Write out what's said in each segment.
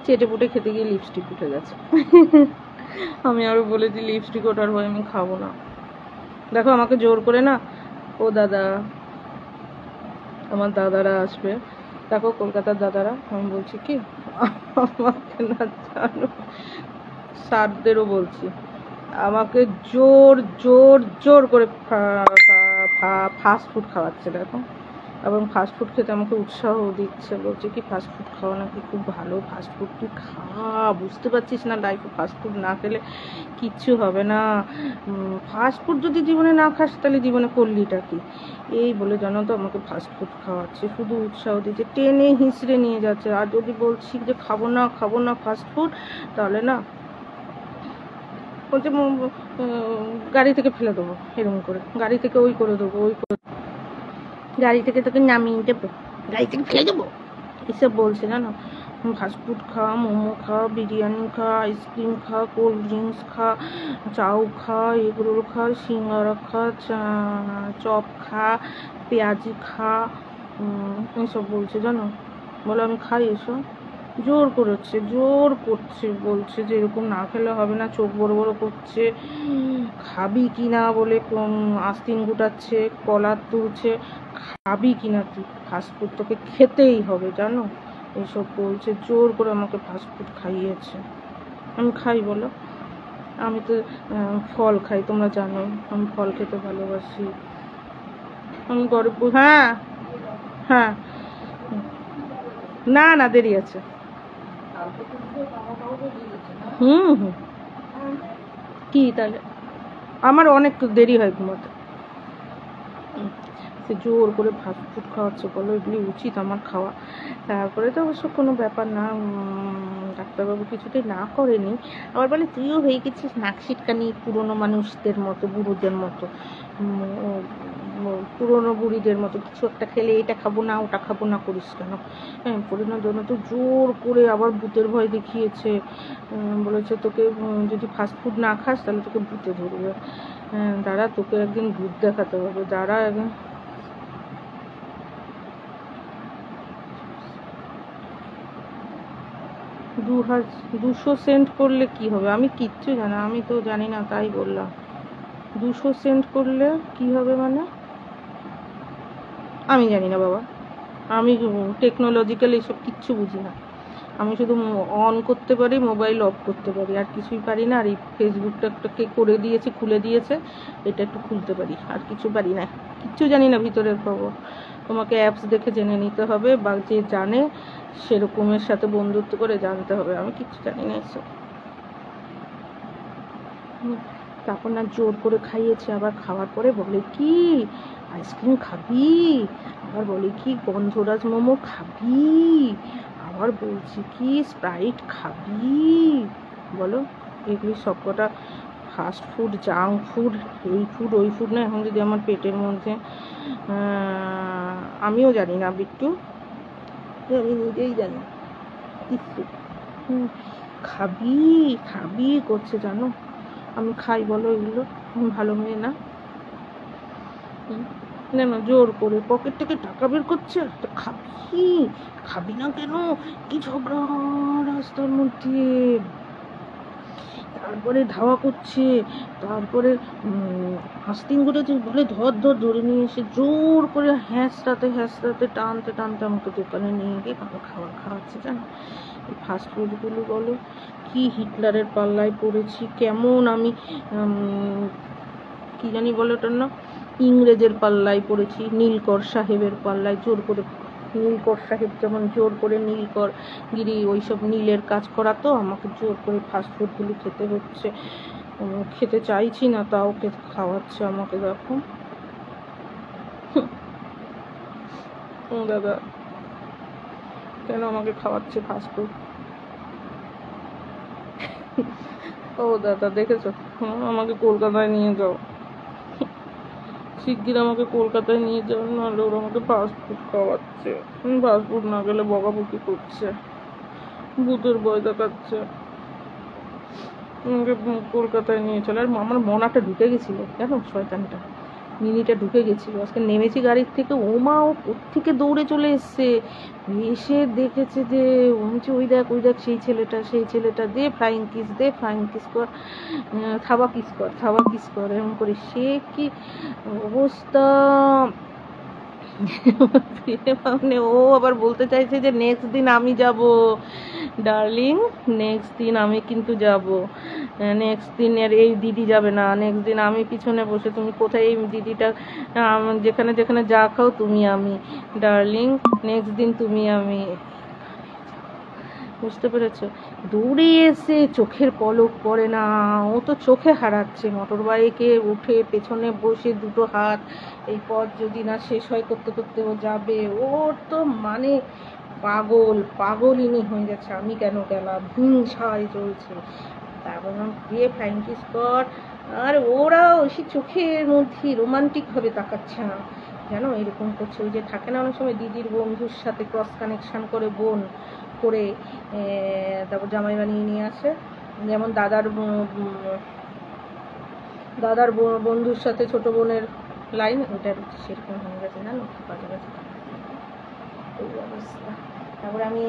চেটে পুটে খেতে গিয়ে লিপস্টিক উঠে গেছে। আমি আরও বলেছি লিপস্টিক ওঠার ভয় আমি খাবো না। দেখো আমাকে জোর করে না, ও দাদা, আমার দাদারা আসবে, দেখো কলকাতার দাদারা, আমি বলছি কি আমাকে না জানো, স্যারদেরও বলছি, আমাকে জোর জোর জোর করে ফাস্ট ফুড খাওয়াচ্ছে। দেখো, এবং ফাস্ট ফুড খেতে আমাকে উৎসাহ দিচ্ছে, বলছে কি ফাস্ট ফুড খাওয়া নাকি খুব ভালো, ফাস্ট ফুড তুই খা, বুঝতে পারছিস না লাইফে ফাস্ট ফুড না খেলে কিচ্ছু হবে না, ফাস্ট ফুড যদি জীবনে না খাস তাহলে জীবনে করলিটা কি, এই বলে জানো তো আমাকে ফাস্ট ফুড খাওয়াচ্ছে, শুধু উৎসাহ দিচ্ছে, টেনে হিঁচড়ে নিয়ে যাচ্ছে। আর যদি বলছি যে খাবো না ফাস্ট ফুড, তাহলে না বলছে গাড়ি থেকে ফেলে দেবো, এরকম করে গাড়ি থেকে ওই করে দেবো, গাড়ি থেকে তোকে নামিয়ে দেবো, গাড়ি থেকে ফেলে দেবো, এসব বলছে জানো। ফাস্টফুড খা, মোমো খা, বিরিয়ানি খা, আইসক্রিম খা, কোল্ড ড্রিঙ্কস খা, চাউ খা, এগরোল খা, সিঙ্গারা খা, চপ খা, পেঁয়াজি খা, এসব বলছে জানো। বলে আমি খাই এসব, জোর করছে, বলছে যে এরকম না খেলে হবে না, চোখ বড় বড় করছে, খাবি কি না বলে আস্তিন গুটাচ্ছে, কলার তুলছে, খাবি কি না তুই ফাস্টফুড, তোকে খেতেই হবে জানো, এইসব বলছে, জোর করে আমাকে ফাস্টফুড খাইয়েছে। আমি খাই বলো, আমি তো ফল খাই, তোমরা জানো আমি ফল খেতে ভালোবাসি, আমি গরিব। হ্যাঁ হ্যাঁ, না দেরি আছে। হুম, কি তাহলে আমার অনেক দেরি হয় ঘুমাতে। সে জোর করে ফাস্টফুড খাওয়াচ্ছে, বলো এগুলি উচিত আমার খাওয়া? তারপরে তো অবশ্য কোনো ব্যাপার না, ডাক্তারবাবু কিছুতেই না করেনি। আবার বলে তুইও হয়ে গেছিস নাকশিটকানি পুরোনো মানুষদের মতো, বুড়োদের মতো, পুরোনো বুড়িদের মতো, কিছু একটা খেলে এটা খাবো না ওটা খাবো না করিস কেন? হ্যাঁ, পরিণত জন্য তো জোর করে আবার ভূতের ভয় দেখিয়েছে, বলেছে তোকে যদি ফাস্টফুড না খাস তাহলে তোকে ভূতে ধরবে। দাঁড়া, তোকে একদিন ভূত দেখাতে হবে, দাঁড়া একদিন। দুশো সেন্ট করলে কি হবে? আমি কিচ্ছু জানি, আমি তো জানি না, তাই বললাম। 200 সেন্ট করলে কি হবে মানে? আমি জানি না বাবা, আমি টেকনোলজিক্যাল এসব কিচ্ছু বুঝি না। আমি শুধু অন করতে পারি, মোবাইল অফ করতে পারি, আর কিছুই পারি না। আর এই ফেসবুকটা কে করে দিয়েছে, খুলে দিয়েছে, এটা একটু খুলতে পারি, আর কিছু পারি না, কিচ্ছু জানি না ভিতরের খবর। তোমাকে অ্যাপস দেখে জেনে নিতে হবে, বা যে জানে সেরকমের সাথে বন্ধুত্ব করে জানতে হবে, আমি কিচ্ছু জানি না এসব। তারপর না জোর করে খাইয়েছে, আবার খাওয়ার পরে বলে কি আইসক্রিম খাবি, আবার বলে কি গন্ধরাজ মোমো খাবি, আবার বলছি কি স্প্রাইট খাবি। বলো, এগুলি সবকটা ফাস্ট ফুড, জাঙ্ক ফুড, এই ফুড ওই ফুড না, এখন যদি আমার পেটের মধ্যে, আমিও জানি না বিট্টু, আমি নিজেই জানি কিছু, খাবি করছে জানো। আমি খাই বলো এগুলো? আমি ভালো মেয়ে না? না জোর করে পকেট থেকে টাকা বের করছে, খাবি না কেন? কি ঝগড়া রাস্তার মধ্যে, তারপরে ধাওয়া করছে, তারপরে আস্তিন করে বলে ধরে নিয়ে এসে জোর করে হ্যাঁচড়াতে টানতে আমাকে দোকানে নিয়ে গিয়ে খাবার খাওয়াচ্ছে জানো। এই ফাস্টফুডগুলো বলো কি হিটলারের পাল্লায় পড়েছি, কেমন আমি কি জানি বলে ওটার না, ইংরেজের পাল্লায় পড়েছি, নীলকর সাহেবের পাল্লায়, জোর করে নীলকর সাহেব যেমন জোর করে নীলকর গিরি ওইসব নীলের কাজ করা, তো আমাকে জোর করে ফাস্টফুডগুলি খেতে হচ্ছে। খেতে চাইছি না, তাও খাওয়াচ্ছে আমাকে। দেখো দাদা কেন আমাকে খাওয়াচ্ছে ফাস্টফুড? ও দাদা দেখেছো, আমাকে কলকাতায় নিয়ে যাও, শিগগির আমাকে কলকাতায় নিয়ে যাও, নাহলে ওরা আমাকে ফাস্টফুড খাওয়াচ্ছে, ফাস্টফুড না গেলে বকাবকি করছে, ভূতের ভয় দেখাচ্ছে, আমাকে কলকাতায় নিয়ে চলে। আর আমার মনাটা ঢুকে গেছিল কেন শয়তানটা, মিনিটা ঢুকে গেছিলো। আজকে নেমেছি গাড়ির থেকে, ওমা ও কোত্থেকে দৌড়ে চলে এসছে, এসে দেখেছে যে ওই দেখ সেই ছেলেটা দে ফ্লাইং কিস কর, থাবা কিস কর এরকম করে। সে কি অবস্থা, মানে ও আবার বলতে চাইছে যে নেক্সট দিন আমি যাব ডার্লিং, নেক্সট দিন আমি কিন্তু যাব, নেক্সট দিন আর এই দিদি যাবে না, নেক্সট দিন আমি পিছনে বসে, তুমি কোথায় এই দিদিটা যেখানে যেখানে যা খাও তুমি আমি, ডার্লিং নেক্সট দিন তুমি আমি। বুঝতে পেরেছো? দৌড়ে এসে চোখের পলক পড়ে না, ও তো চোখে হারাচ্ছে। মোটর বাইকে উঠে পেছনে বসে দুটো হাত, এই পথ যদি না শেষ হয় করতে করতে ও যাবে। ওর তো মানে পাগলিনী হয়ে যাচ্ছে, আমি কেন গেলাম, হিংসায় চলছে। তারপর গিয়ে ফ্লাইং কিস কর, আর ওরাও সে চোখের মধ্যে রোমান্টিক ভাবে তাকাচ্ছে না, জানো এরকম করছে। ওই যে থাকে না অনেক সময় দিদির বন্ধুর সাথে ক্রস কানেকশন করে বোন করে তারপর জামাই বানিয়ে নিয়ে আসে, যেমন দাদার বন্ধুর সাথে ছোট বোনের লাইন, ওটা সেরকম হয়ে গেছে, জানো বাজে গেছে এই অবস্থা। তারপরে আমি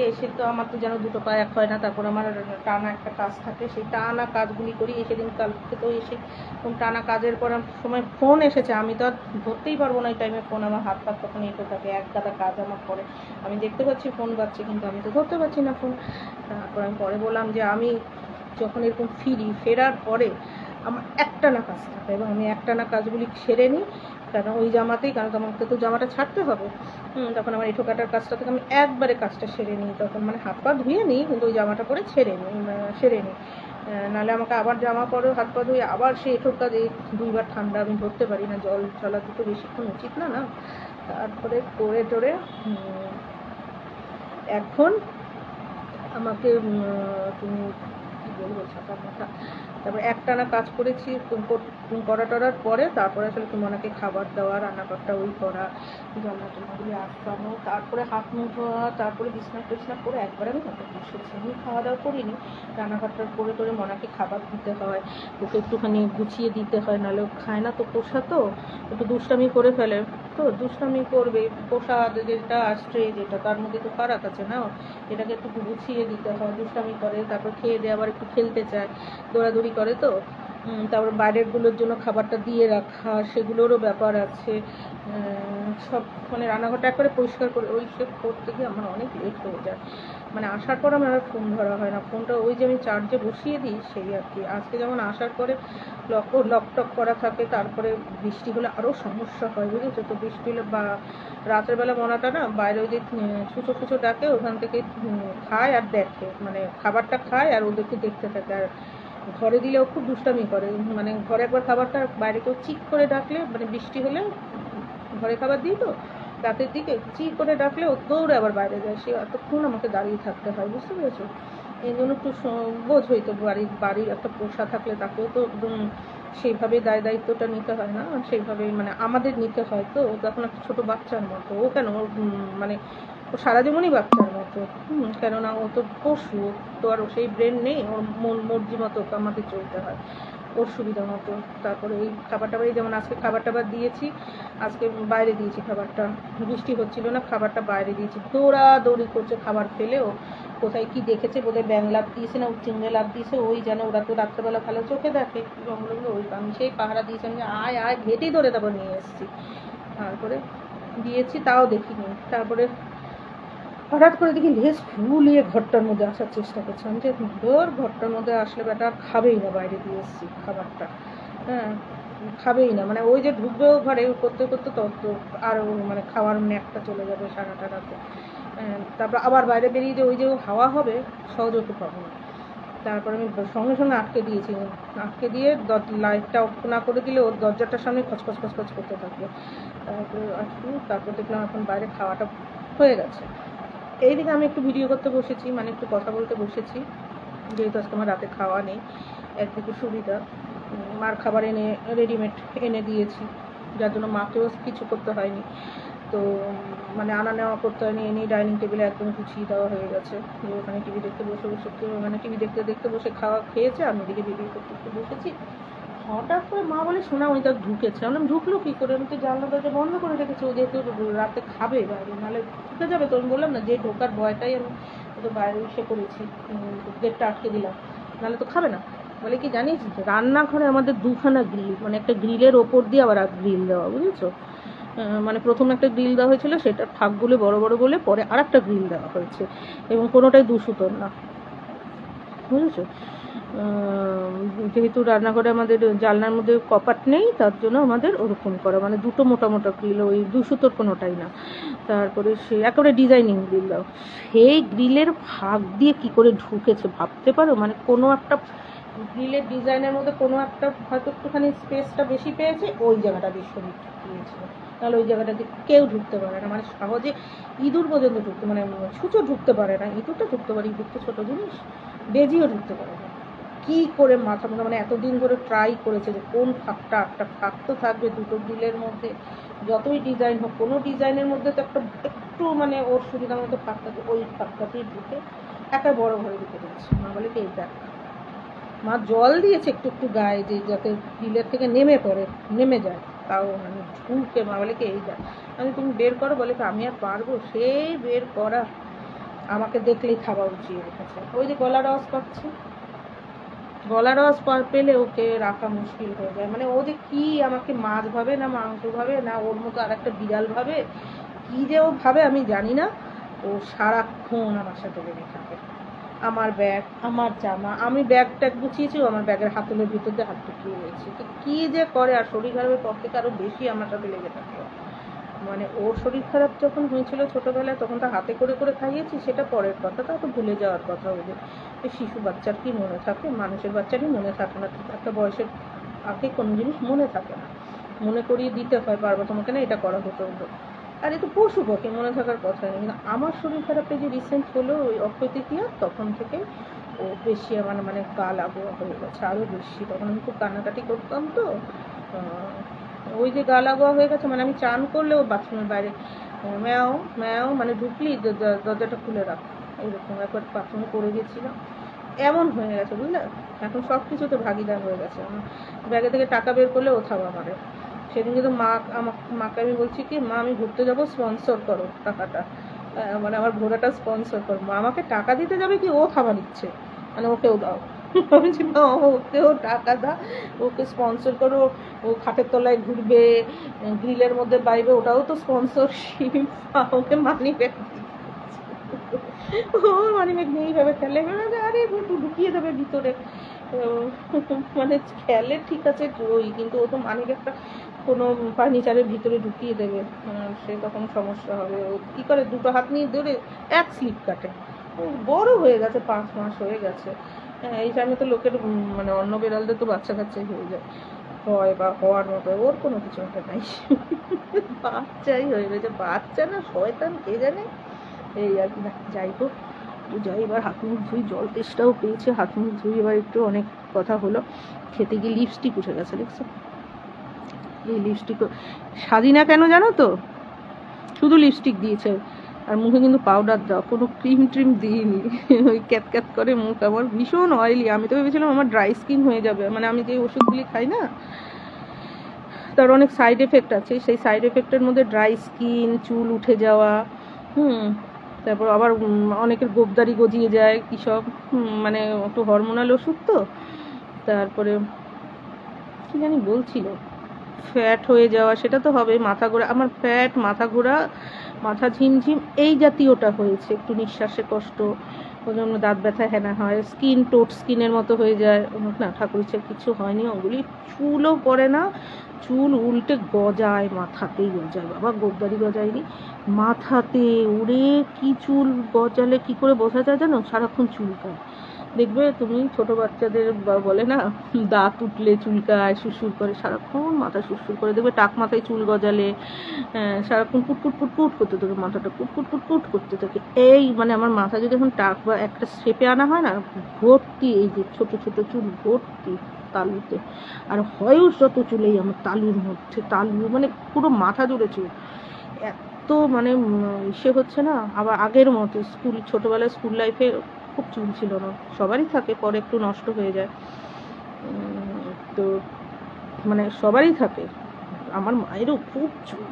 এসে তো আমার তো যেন দুটো পা এক হয় না। তারপর আমার টানা একটা কাজ থাকে, সেই টানা কাজগুলি করি। সেদিন কাল থেকেও এসে টানা কাজের পর সময় ফোন এসেছে, আমি তো আর ধরতেই পারবো না এই টাইমে ফোন, আমার হাত পাত তখন এঁটো থাকে, এক গাদা কাজ আমার পরে, আমি দেখতে পাচ্ছি ফোন বাজছে কিন্তু আমি তো ধরতে পারছি না ফোন। তারপর আমি পরে বললাম যে আমি যখন এরকম ফেরার পরে আমার একটানা কাজ থাকে এবং আমি একটানা কাজগুলি সেরে নিই, কারণ ওই জামাতেই, কারণ আমাকে তো জামাটা ছাড়তে হবে। তখন আমার এঁঠো কাটার কাজটা থেকে আমি একবারে কাজটা সেরে নিই, তখন মানে হাত পা ধুয়ে নিই কিন্তু ওই জামাটা পরে সেরে নিই, নাহলে আমাকে আবার জামা পরে হাত পা ধুয়ে আবার সেই এঁঠোর কাজ এই দুইবার ঠান্ডা আমি ধরতে পারি না, জল চলা দুটো বেশিক্ষণ উচিত না। তারপরে করে টোরে এখন আমাকে তুমি কি বলবো, ছাতার মাথা। তারপরে একটানা কাজ করেছি, করার পরে তারপরে আসলে তোমাকে খাবার দেওয়া, রান্নাঘরটা ওই করা, জামা টামাগুলি আটকানো, তারপরে হাত মুখ ধোয়া, তারপরে বিছনা টিছনা করে একবার আমি হাতে বসেছি। আমি খাওয়া দাওয়া করিনি, রান্নাঘরটা করে টোরে মনাকে খাবার দিতে হয়, ওকে একটুখানি গুছিয়ে দিতে হয়, নাহলে খায় না তো, পোষা তো একটু দুষ্টামি করে ফেলে, তো দুষ্টামি করবে, পোষা যেটা আসছে যেটা তার মধ্যে তো ফারাক আছে না, এটাকে একটু গুছিয়ে দিতে হয়, দুষ্টামি করে, তারপর খেয়ে দিয়ে আবার একটু খেলতে চায়, দৌড়াদৌড়ি করে তো। তারপর বাইরেরগুলোর জন্য খাবারটা দিয়ে রাখা, সেগুলোরও ব্যাপার আছে, সব মানে রান্নাঘরটা একবারে পরিষ্কার করে ওই সব করতে গিয়ে আমার অনেক লেট হয়ে যায়। মানে আসার পর আমার আর ফোন ধরা হয় না, ফোনটা ওই যে আমি চার্জে বসিয়ে দিই সেই আর কি। আজকে যেমন আসার পরে লকটক করা থাকে, তারপরে বৃষ্টি হলে আরও সমস্যা হয়, বুঝেছো তো। বৃষ্টি হলে বা রাতের বেলা মনাটা না বাইরে ওই যে ছুঁচো ডাকে, ওখান থেকে খায় আর দেখে, মানে খাবারটা খায় আর ওদেরকে দেখতে থাকে। আর ঘরে দিলেও খুব দুষ্টামি করে, মানে ঘরে একবার খাবারটা, বাইরে কেউ চিক করে ডাকলে, মানে বৃষ্টি হলে ঘরে খাবার দিই তো রাতের দিকে, চিক করে ডাকলে ও দৌড়ে আবার বাইরে যায়, সে এতক্ষণ আমাকে দাঁড়িয়ে থাকতে হয়, বুঝতে পেরেছো। এই জন্য একটু বোঝ হইতো, বাড়ির একটা পোষা থাকলে তাকেও তো একদম সেইভাবে দায়িত্বটা নিতে হয় না, সেইভাবেই মানে আমাদের নিতে হয়। তো ও তখন একটা ছোটো বাচ্চার মতো, ও কেন মানে ও সারা জীবনই বাচ্চার মতো, কেননা ও তো পশু, তো আর সেই ব্রেন নেই, ওর মন মর্জি মতো আমাকে চলতে হয়, ওর সুবিধা মতো। তারপরে এই খাবার টাবারই, যেমন আজকে খাবার টাবার দিয়েছি, আজকে বাইরে দিয়েছি খাবারটা, বৃষ্টি হচ্ছিল না, খাবারটা বাইরে দিয়েছি, দৌড়াদৌড়ি করছে খাবার ফেলেও, কোথায় কি দেখেছে, বোধহয় ব্যাং লাভ দিয়েছে না চিংড়ে লাভ দিয়েছে, ওই জানে, ওরা তো রাত্রেবেলা ভালো চোখে দেখে জঙ্গলগুলো, ওই আমি সেই পাহারা দিয়েছি, আমি আয় ঘেটেই ধরে তারপর নিয়ে এসেছি, তারপরে দিয়েছি, তাও দেখিনি। তারপরে হঠাৎ করে দেখি লেজ ফুলিয়ে ঘরটার মধ্যে আসার চেষ্টা করছে, আমি যে ঘরটার মধ্যে আসলে বেটা খাবেই না, বাইরে দিয়ে এসেছি খাবারটা, খাবেই না, মানে ওই যে ঢুকবেও ঘরে করতে করতে তত আর মানে খাওয়ার ন্যাকটা চলে যাবে সারাটা রাতে। তারপর আবার বাইরে বেরিয়ে যে ওই যে হাওয়া হবে সহজ হতে পারবো না। তারপরে আমি সঙ্গে সঙ্গে আটকে দিয়েছি, আটকে দিয়ে লাইটটা অফ না করে দিলে ওর দরজাটার সামনে খচখচ করতে থাকবে। তারপর দেখলাম এখন বাইরে খাওয়াটা হয়ে গেছে। এইদিকে আমি একটু ভিডিও করতে বসেছি, মানে একটু কথা বলতে বসেছি, যেহেতু আজকে আমার রাতে খাওয়া নেই, একদিকে সুবিধা, মার খাবার রেডিমেড এনে দিয়েছি, যার জন্য মাকেও কিছু করতে হয়নি, তো মানে আনা নেওয়া করতে হয়নি, এনে ডাইনিং টেবিলে একদম গুছিয়ে দেওয়া হয়ে গেছে। যে ওখানে টিভি দেখতে বসে মানে টিভি দেখতে বসে খেয়েছে, আমি এদিকে ভিডিও করতে বসেছি। হঠাৎ করে মা বলে শোনা ওই তার ঢুকেছে। আমরা ঢুকলো কী করে? আমি তো জানলা দরজা বন্ধ করে রেখেছি, ও যেহেতু রাতে খাবে বাইরে, নাহলে ঢুকে যাবে। তো আমি বললাম না, যে ঢোকার ভয়টাই আমি তো বাইরে এসে করেছি, গেটটা আটকে দিলাম, নাহলে তো খাবে না। বলে কি জানিস, রান্নাঘরে আমাদের দুখানা গ্রিল, মানে একটা গ্রিলের ওপর দিয়ে আবার গ্রিল দেওয়া, বুঝেছো? মানে প্রথম একটা গ্রিল দেওয়া হয়েছিল, সেটা ফাঁকগুলো বড় বড় বলে পরে আর একটা গ্রিল দেওয়া হয়েছে, এবং কোনোটাই 2 সুতোর না, বুঝেছো? যেহেতু রান্নাঘরে আমাদের জানলার মধ্যে কপাট নেই, তার জন্য আমাদের ওরকম করা, মানে দুটো মোটা মোটা গ্রিল, ওই 2 সুতোর কোনোটাই না। তারপরে সে একেবারে ডিজাইনিং গ্রিল দাও, সেই গ্রিলের ফাঁক দিয়ে কি করে ঢুকেছে ভাবতে পারো? মানে কোনো একটা গ্রিলের ডিজাইনের মধ্যে কোনো একটা হয়তো একটুখানি স্পেসটা বেশি পেয়েছে, ওই জায়গাটা দিয়ে শরীর ঢুকিয়েছিল, তাহলে ওই জায়গাটা দিয়ে কেউ ঢুকতে পারে না, মানে সহজে ইঁদুর পর্যন্ত ঢুকতে, মানে ছুঁচো ঢুকতে পারে না। ইঁদুরটা ঢুকতে পারে, ইঁদুর তো ছোটো জিনিস, বেজিও ঢুকতে পারে না। কী করে মাথা মতো, মানে এতদিন ধরে ট্রাই করেছে যে কোন ফাঁকটা, একটা ফাঁক তো থাকবে দুটো গ্রিলের মধ্যে, যতই ডিজাইন হোক কোনো ডিজাইনের মধ্যে তো একটা একটু মানে ওর সুবিধা মতো ফাঁক থাকে, ওই ফাঁকটাতেই ঢুকে একটা বড় ঘরে ঢুকে দিয়েছে। মা বলে কি, এই দেখ, মা জল দিয়েছে একটু একটু গায়ে, যে যাতে গ্রিলের থেকে নেমে যায়, তাও মানে ঢুকে। মা বলে কি, এই দেখ। আমি তুমি বের করো, বলে কি আমি আর পারবো? সেই বের করা, আমাকে দেখলেই খাওয়া উচিত রেখেছে। ওই যে গলার আওয়াজ পাচ্ছে, গলার আওয়াজ পেলে ওকে রাখা মুশকিল হয়ে যায়। মানে ও যে কি আমাকে মাছ ভাবে না মাংস ভাবে না, ওর মতো আর একটা বিড়াল ভাবে, কি যে ও ভাবে আমি জানি না। ও সারাক্ষণ আমার সাথে লেগে থাকে, আমার ব্যাগ, আমার জামা, আমি ব্যাগ ট্যাগ গুছিয়েছি, ও আমার ব্যাগের হাতলের ভিতর দিয়ে হাত ঢুকিয়ে রয়েছে। তো কী যে করে, আর শরীর খারাপের পর থেকে আরও বেশি আমার সাথে লেগে থাকে। মানে ওর শরীর খারাপ যখন হয়েছিল ছোটোবেলায়, তখন তো হাতে করে করে খাইয়েছি, সেটা পরের কথা, তা তো ভুলে যাওয়ার কথা। ওদের শিশু বাচ্চার কি মনে থাকে, মানুষের বাচ্চারই মনে থাকে না, একটা বয়সের আগে কোনো জিনিস মনে থাকে না, মনে করিয়ে দিতে হয় বারবার, তোমাকে না এটা করা হতো। আর এ তো পশু পক্ষে মনে থাকার কথা নেই। কিন্তু আমার শরীর খারাপে যে রিসেন্ট হলো ওই অক্ষয় তৃতীয়া, তখন থেকে ও বেশি আমার মানে গা লাগোয়া হয়ে গেছে, আরও বেশি। তখন আমি খুব কান্নাকাটি করতাম, তো ওই যে গা লাগোয়া হয়ে গেছে, মানে আমি চান করলে ও বাথরুমের বাইরে ম্যাও ম্যাও, মানে ঢুকলি দরজাটা খুলে রাখ, এইরকম একবার বাথরুমে করে গেছিলাম, এমন হয়ে গেছে, বুঝলে? এখন সব কিছুতে ভাগিদার হয়ে গেছে। ব্যাগে থেকে টাকা বের করলে ও থাবা মারে। সেদিন কিন্তু মাকে আমি বলছি কি, মা আমি ঘুরতে যাবো, স্পন্সর করো টাকাটা, মানে আমার ঘোরাটা স্পন্সর করো। মা আমাকে টাকা দিতে যাবে কি, ও থাবা দিচ্ছে, মানে ওকেও দাও। বলছি মা ওকেও টাকা দাও, ওকে স্পন্সর করো, ও খাটের তলায় ঘুরবে, গ্রিলের মধ্যে বাইবে, ওটাও তো স্পন্সরশিপ। ওকে মানি ব্যাগ, ও মানি ব্যাগ নিয়ে এইভাবে খেলে, আরে একটু ঢুকিয়ে দেবে ভিতরে, মানে খেলে ঠিক আছে ওই, কিন্তু ও তো মানি ব্যাগটা কোনো ফার্নিচারের ভিতরে ঢুকিয়ে দেবে, সে তখন সমস্যা হবে। ও কী করে, দুটো হাত নিয়ে ধরে এক স্লিপ কাটে। বড় হয়ে গেছে, 5 মাস হয়ে গেছে। এই টাইমে তো লোকের মানে অন্য বেড়ালদের তো বাচ্চা কাচ্চাই হয়ে যায়, হয় বা হওয়ার মতো, ওর কোনো কিছু একটা নাই, বাচ্চাই হয়ে গেছে। বাচ্চা না শয়তান কে জানে, এই আর কি। না যাই হোক, তো যাই, এবার হাত মুখ ধুই, জল তেষ্টাও পেয়েছে, হাত মুখ ধুই এবার একটু। অনেক কথা হলো, খেতে গিয়ে লিপস্টিক উঠে গেছে, দেখছো? এই লিপস্টিক সাজি না কেন জানো তো, শুধু লিপস্টিক দিয়েছে, আর মুখে কিন্তু পাউডার দাও, কোনো ক্রিম ট্রিম দিইনি। ওই ক্যাত ক্যাত করে মুখ, আমার ভীষণ অয়েলি। আমি তো ভেবেছিলাম আমার ড্রাই স্কিন হয়ে যাবে, মানে আমি যে ওষুধগুলি খাই না, তার অনেক সাইড এফেক্ট আছে, সেই সাইড এফেক্টের মধ্যে ড্রাই স্কিন, চুল উঠে যাওয়া, তারপর আবার অনেকের গোবদারি গজিয়ে যায়, কী সব, মানে একটু হরমোনাল ওষুধ তো। তারপরে কী জানি বলছিল, ফ্যাট হয়ে যাওয়া, সেটা তো হবে। মাথা ঘোরা, আমার ফ্যাট, মাথা ঘোরা, মাথা ঝিমঝিম এই জাতীয়টা হয়েছে, একটু নিঃশ্বাসে কষ্ট, ওই জন্য দাঁত ব্যথা হেনা হয়, স্কিন টোট স্কিনের মতো হয়ে যায়। না ঠাকুর ইচ্ছে কিছু হয়নি, ওগুলি চুলও পড়ে না, চুল উল্টে গজায়, মাথাতেই গজায়, বাবা গোবদারি গজায়নি, মাথাতে উড়ে। কি চুল গজালে কি করে বোঝা যায় জানো, সারাক্ষণ চুলকায়। দেখবে তুমি ছোট বাচ্চাদের বলে না, দাঁত উঠলে চুলকায়, সুরসুর করে, সারাক্ষণ মাথা সুরসুর করে। দেখবে টাক মাথায় চুল গজালে সারাক্ষণ পুটপুট পুটপুট করতে থাকে, মাথাটা পুটপুট পুটপুট করতে থাকে। এই মানে আমার মাথা যদি এখন টাক বা একটা শেপে আনা হয় না, ভর্তি এই যে ছোট ছোট চুল ভর্তি তালুতে, আর হয়ও যত চুলেই আমার তালুর মধ্যে, তালু মানে পুরো মাথা জুড়ে চুল, এত মানে সে হচ্ছে না। আবার আগের মতো ছোটোবেলায় স্কুল লাইফে খুব চুল ছিল না, সবারই থাকে, পরে একটু নষ্ট হয়ে যায়। তো মানে সবারই থাকে, আমার মায়েরও খুব চুল,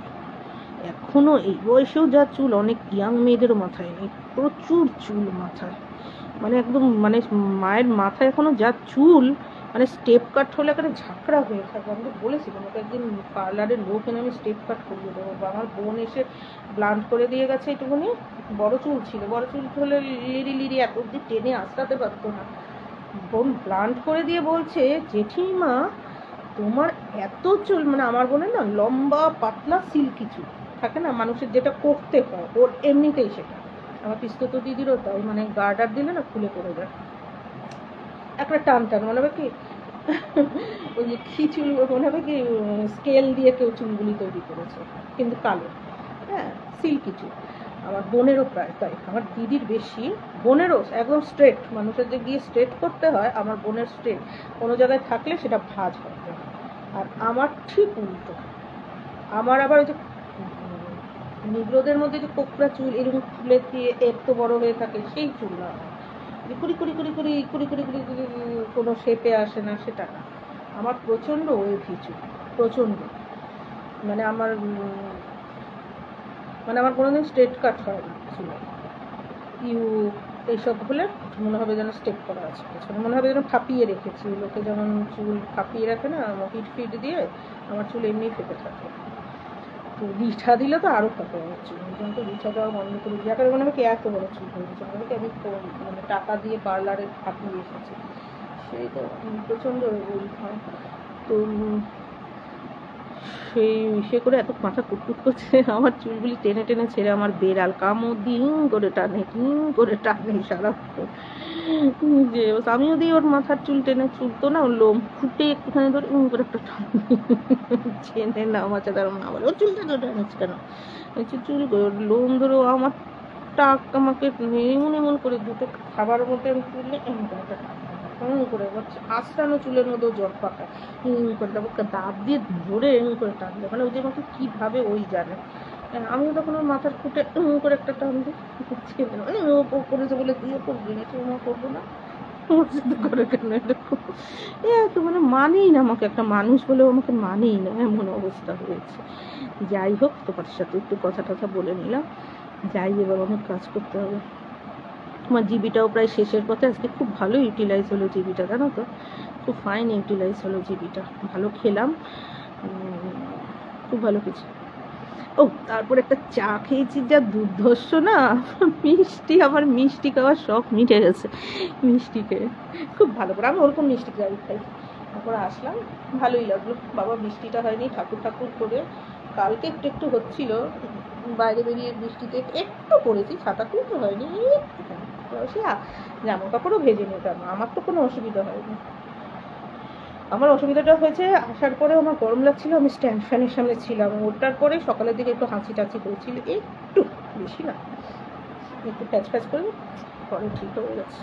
এখনো এই বয়সেও যা চুল, অনেক ইয়াং মেয়েদেরও মাথায় নেই, প্রচুর চুল মাথায়, মানে একদম মানে মায়ের মাথায় এখনো যা চুল, মানে স্টেপ কাট হলে এখানে ঝাঁকড়া হয়ে থাকে। আমি তো বলেছিলাম ওকে একদিন পার্লারের লোক এনে আমি স্টেপ কাট করিয়ে দেবো, বা আমার বোন এসে ব্লান্ট করে দিয়ে গেছে একটুখানি, বড় চুল ছিল, বড় চুল হলে লিরি লিরি এত অব্দি টেনে আঁচড়াতে পারতো না, বোন ব্লান্ট করে দিয়ে বলছে জেঠিমা তোমার এত চুল, মানে আমার বোনের না লম্বা পাতলা সিল্কি চুল থাকে না মানুষের, যেটা করতে হয় ওর এমনিতেই সেটা, আমার পিস্তত দিদিরও তাই, মানে গার্ডার দিলে না খুলে পড়ে যায়, একটা টান টান মনে হবে কি ওই যে চুল মনে হবে কি স্কেল দিয়ে কেউ চুলগুলি তৈরি করেছে, কিন্তু কালো, হ্যাঁ সিল্কি চুল। আমার বোনেরও প্রায় তাই, আমার দিদির বেশি, বোনেরও একদম স্ট্রেট, মানুষের যে গিয়ে স্ট্রেট করতে হয় আমার বোনের স্ট্রেট, কোনো জায়গায় থাকলে সেটা ভাঁজ হয়, আর আমার ঠিক উল্টো, আমার আবার ওই যে নিগ্রোদের মধ্যে যে কোকড়া চুল এরকম ফুলে দিয়ে এত বড় হয়ে থাকে সেই চুল না, কুড়ি কুড়ি কুড়ি কুড়ি কুড়ি কুড়ি কুড়ি কুড়ি কোনো শেপে আসে না, সেটা না, আমার প্রচণ্ড ওয়েভি চুল, প্রচণ্ড, মানে আমার মানে আমার কোনোদিন স্ট্রেট কাট হয় না চুলে, এইসব হলে মনে হবে যেন স্টেপ করা আছে পেছনে, মনে হবে যেন ফাঁপিয়ে রেখেছি, লোকে যেমন চুল ফাঁপিয়ে রাখে না হিট ফিট দিয়ে, আমার চুল এমনি ফেটে থাকে, তো রিঠা দিলে তো আরও ফাঁপে আমার চুল, তো রিঠা দেওয়া বন্ধ করে দিই, এখন মনে হবে কি এত বড় চুল হয়ে গেছে, মনে হবে কি আমি মানে টাকা দিয়ে পার্লারে ফাঁপিয়ে এসেছি, সেই তো প্রচণ্ড হয়। তো সেই সে করে এত মাথা কুটকুট করছে, আমার চুলগুলি টেনে টেনে ছেড়ে আমার বেড়াল কামও দিন করে টানে, করে টানে সারাক্ষণ, যে আমিও দিই ওর মাথার চুল টেনে, চুল তো না ওর লোম ফুটে একটুখানি ধরে করে একটা টান ছেনে না আমার সাথে না বলে ওর চুলটা ধরে টানিস কেন, চুল করে লোম ধরে আমার টাক আমাকে এমন এমন করে দুটো খাবারের মধ্যে আমি তুললে এমন করে একটা করে আঁচড়ানো চুলের মধ্যেও জট পাকায়, করে তারপর দাঁত দিয়ে ধরে এমন করে টানবে, মানে ওই যে আমাকে কীভাবে ওই জানে, আমিও তখন ওর মাথার ফুটে করে একটা টান দিই, মানে ও করেছে বলে তুইও করবি না, তুই করবো না, ওর সাথে করে কেন দেখো এত মানে মানেই না আমাকে, একটা মানুষ বলেও আমাকে মানেই না, এমন অবস্থা হয়েছে। যাই হোক তোমার সাথে একটু কথা টথা বলে নিলাম, যাই এবার অনেক কাজ করতে হবে, আমার জিবিটাও প্রায় শেষের পথে, আজকে খুব ভালো ইউটিলাইজ হলো জিবিটা, জানো তো খুব ফাইন ইউটিলাইজ হলো জিবিটা, ভালো খেলাম, খুব ভালো কিছু। ও তারপর একটা চা খেয়েছি যা দুর্ধর্ষ না, মিষ্টি, আমার মিষ্টি খাওয়ার শখ মিটে গেছে, মিষ্টি খেয়ে খুব ভালো করে, আমি ওরকম মিষ্টি চাই খাই। তারপর আসলাম, ভালোই লাগলো, বাবা বৃষ্টিটা হয়নি, ঠাকুর ঠাকুর করে, কালকে একটু একটু হচ্ছিল, বাইরে বেরিয়ে বৃষ্টিতে একটু পড়েছি, ছাতা তুলতে হয়নি, একটুখানি সে জামা কাপড়ও ভেজে নিতাম, আমার তো কোনো অসুবিধা হয়নি। আমার অসুবিধাটা হয়েছে আসার পরে আমার গরম লাগছিল, আমি স্ট্যান্ড ফ্যানের সামনে ছিলাম, ওটার পরে সকালের দিকে একটু হাঁচি টাচি করেছিল, একটু বেশি না, একটু প্যাচ প্যাচ করে পরে ঠিক হয়ে গেছে।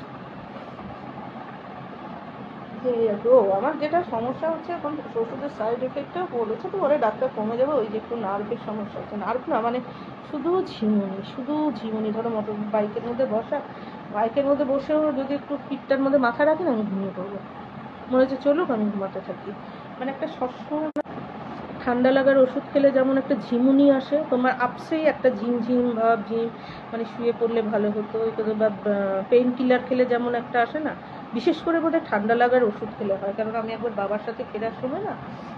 ও আমার যেটা সমস্যা হচ্ছে এখন ওষুধের সাইড এফেক্টটা বলেছে তো পরে ডাক্তার কমে যাবে, ওই যে একটু নার্ভের সমস্যা হচ্ছে, নার্ভ না মানে শুধু ঝিমুনি, ধরো মোটর বাইকের মধ্যে বাইকের মধ্যে বসেও যদি একটু পিঠটার মধ্যে মাথা রাখি না আমি ঘুমিয়ে পড়বো, মনে হচ্ছে চলুক আমি ঘুমাতে থাকি, মানে একটা সবসময় ঠান্ডা লাগার ওষুধ খেলে যেমন একটা ঝিমুনি আসে, তোমার আপসেই একটা ঝিমঝিম ভাব, মানে শুয়ে পড়লে ভালো হতো, বা পেইন কিলার খেলে যেমন একটা আসে না, বিশেষ করে বোধহয় ঠান্ডা লাগার ওষুধ খেলে হয়, কারণ আমি একবার বাবার সাথে ফেরার সময় না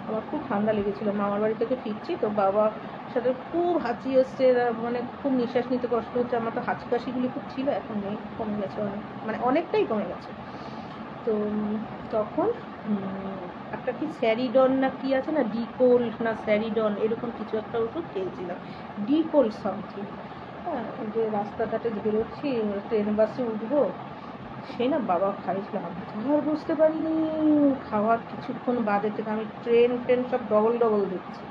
আমার খুব ঠান্ডা লেগেছিল, মামার বাড়ি থেকে ফিরছি, তো বাবার সাথে খুব হাঁচি এসছে, মানে খুব নিঃশ্বাস নিতে কষ্ট হচ্ছে, আমার তো হাঁচি কাশিগুলি খুব ছিল, এখন নেই, কমে গেছে অনেক, মানে অনেকটাই কমে গেছে। তো তখন একটা কি স্যারিডন না কি আছে না, ডিকোল না স্যারিডন এরকম কিছু একটা ওষুধ খেয়েছিলাম, ডিকোল সামথিং, হ্যাঁ, যে রাস্তাটাতে বেরোচ্ছি ট্রেন বাসে উঠবো, সেই না বাবা খাইছিলাম, আর বুঝতে পারিনি, খাওয়ার কিছুক্ষণ বাদে থেকে আমি ট্রেন সব ডবল দেখছি,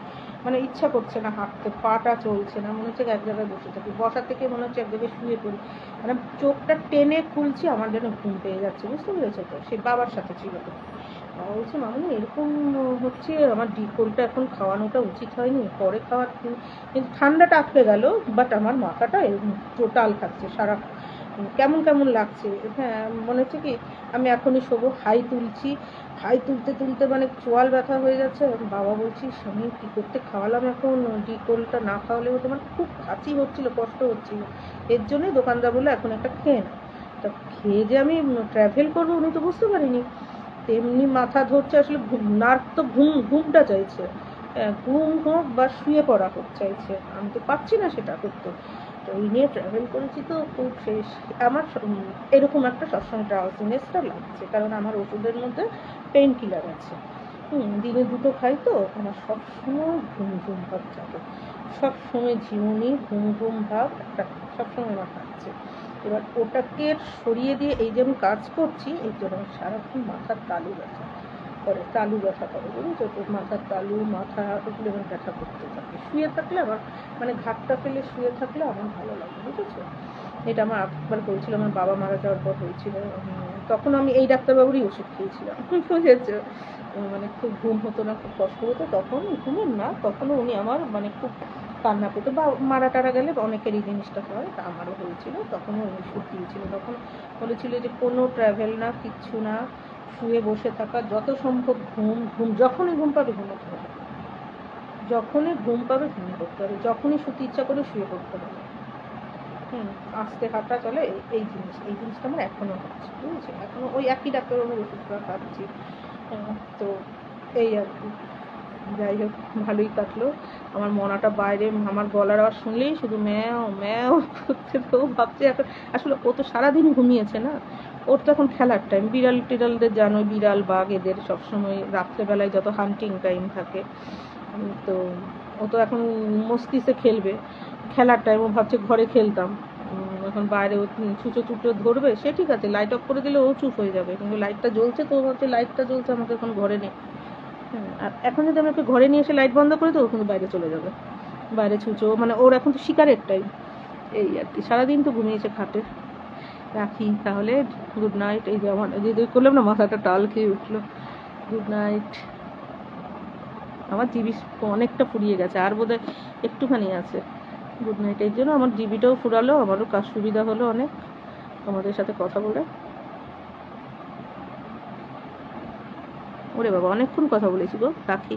মানে ইচ্ছা করছে না হাঁটতে, পাটা চলছে না, মনে হচ্ছে এক জায়গায় বসে থাকি, বসা থেকে মনে হচ্ছে এক জায়গায় শুয়ে পড়ি, মানে চোখটা টেনে খুলছি আমার যেন ঘুম পেয়ে যাচ্ছে, বুঝতে পেরেছো তো, সে বাবার সাথে ছিল তো, বাবা বলছে মামনি এরকম হচ্ছে, আমার ডিকোলটা এখন খাওয়ানোটা উচিত হয়নি, পরে কিন্তু ঠান্ডাটা আটকে গেল, বাট আমার মাথাটা এরকম টোটাল খাচ্ছে সারা, কেমন কেমন লাগছে। হ্যাঁ, মনে হচ্ছে কি আমি এখনই শোবো। হাই তুলছি, হাই তুলতে তুলতে মানে চোয়াল ব্যথা হয়ে যাচ্ছে। বাবা বলছি স্বামী কী করতে খাওয়ালাম, এখন ডিকোলটা না খাওয়ালে হতো। মানে খুব কাশি হচ্ছিল, কষ্ট হচ্ছিল। এর জন্যই দোকানদার বললো এখন একটা খেয়ে না। তা খেয়ে যে আমি ট্র্যাভেল করবো উনি তো বুঝতে পারিনি। তেমনি মাথা ধরছে, আসলে নার্ভ তো ঘুমটা চাইছে, ঘুম হোক বা শুয়ে পড়া হোক চাইছে, আমি তো পাচ্ছি না সেটা করতে। তো এই নিয়ে ট্রাভেল করেছি তো খুব শেষ। আমার এরকম একটা সবসময় ড্রাউজিনেসটা লাগছে, কারণ আমার ওষুধের মধ্যে পেইন কিলার আছে। দিনে 2টো খাই তো আমার সবসময় ঘুম ঘুম ভাব থাকে, সবসময় ঝিমুনি ঘুম ঘুম ভাব একটা সবসময় আমার থাকছে। এবার ওটাকে সরিয়ে দিয়ে এই যে আমি কাজ করছি, এই জন্য সারাক্ষণ মাথার তালু ব্যথা করে, তালু ব্যথা করে, বুঝেছো তো? মাথার তালু, মাথা এগুলো আমার ব্যথা করতে থাকে। শুয়ে থাকলে আমার মানে ঘাটটা ফেলে শুয়ে থাকলে আমার ভালো লাগে, বুঝেছো? এটা আমার একবার হয়েছিল, আমার বাবা মারা যাওয়ার পর হয়েছিল। তখন আমি এই ডাক্তারবাবুরই ওষুধ খেয়েছিলাম, বুঝেছো? মানে খুব ঘুম হতো না, খুব কষ্ট হতো। তখন ঘুমের না, তখনও উনি আমার মানে খুব কান্না পেতো, বা মারা টারা গেলে অনেকেরই জিনিসটা হয়, তা আমারও হয়েছিল। তখনও উনি ওষুধ দিয়েছিল। তখন বলেছিল যে কোনো ট্রাভেল না, কিচ্ছু না, শুয়ে বসে থাকা, যত সম্ভব ঘুম ঘুম, যখনই ঘুম পাবে ঘুমোতে হবে, যখনই ঘুম পাবে ঘুমিয়ে করতে হবে, যখনই শুতে ইচ্ছা করে শুয়ে করতে হবে। আস্তে হাঁটা চলে, এই জিনিসটা আমার এখনও হচ্ছে, বুঝেছি? এখনও ওই একই ডাক্তারবাবুর ওষুধটা খাচ্ছি। তো এই আর কি, যাই হোক ভালোই কাটলো। আমার মনাটা বাইরে আমার গলার আওয়াজ শুনলেই শুধু ম্যাও ম্যাও করতে, তো ভাবছে এখন আসলে ও তো সারাদিন ঘুমিয়েছে না, ওর তো এখন খেলার টাইম। বিড়াল টিড়ালদের জানো, বিড়াল বাঘ এদের সবসময় রাত্রেবেলায় যত হান্টিং টাইম থাকে, তো ও তো এখন মস্তিষ্কে খেলবে, খেলার টাইম। ও ভাবছে ঘরে খেলতাম, এখন বাইরে ও ছুঁচো ছুঁচো ধরবে, সে ঠিক আছে, লাইট অফ করে দিলে ও চুপ হয়ে যাবে, কিন্তু লাইটটা জ্বলছে তো ও ভাবছে লাইটটা জ্বলছে, আমাকে এখন ঘরে নেই। আর এখন যদি আমি ওকে ঘরে নিয়ে এসে লাইট বন্ধ করে দেবো, কিন্তু বাইরে চলে যাবে, বাইরে ছুঁচো, মানে ওর এখন তো শিকারের টাইম। এই আর কি, সারাদিন তো ঘুমিয়েছে খাটে। রাখি তাহলে, গুড নাইট। এই যে আমার যে করলাম না, মাথাটা টাল খেয়ে উঠলো। Good night. আমার জিবি অনেকটা ফুরিয়ে গেছে, আর বোধহয় একটুখানি আছে। Good night. এই জন্য আমার জিবিটাও ফুরালো, আমারও কাজ সুবিধা হলো অনেক তোমাদের সাথে কথা বলে। ওরে বাবা, অনেকক্ষণ কথা বলেছি গো, রাখি।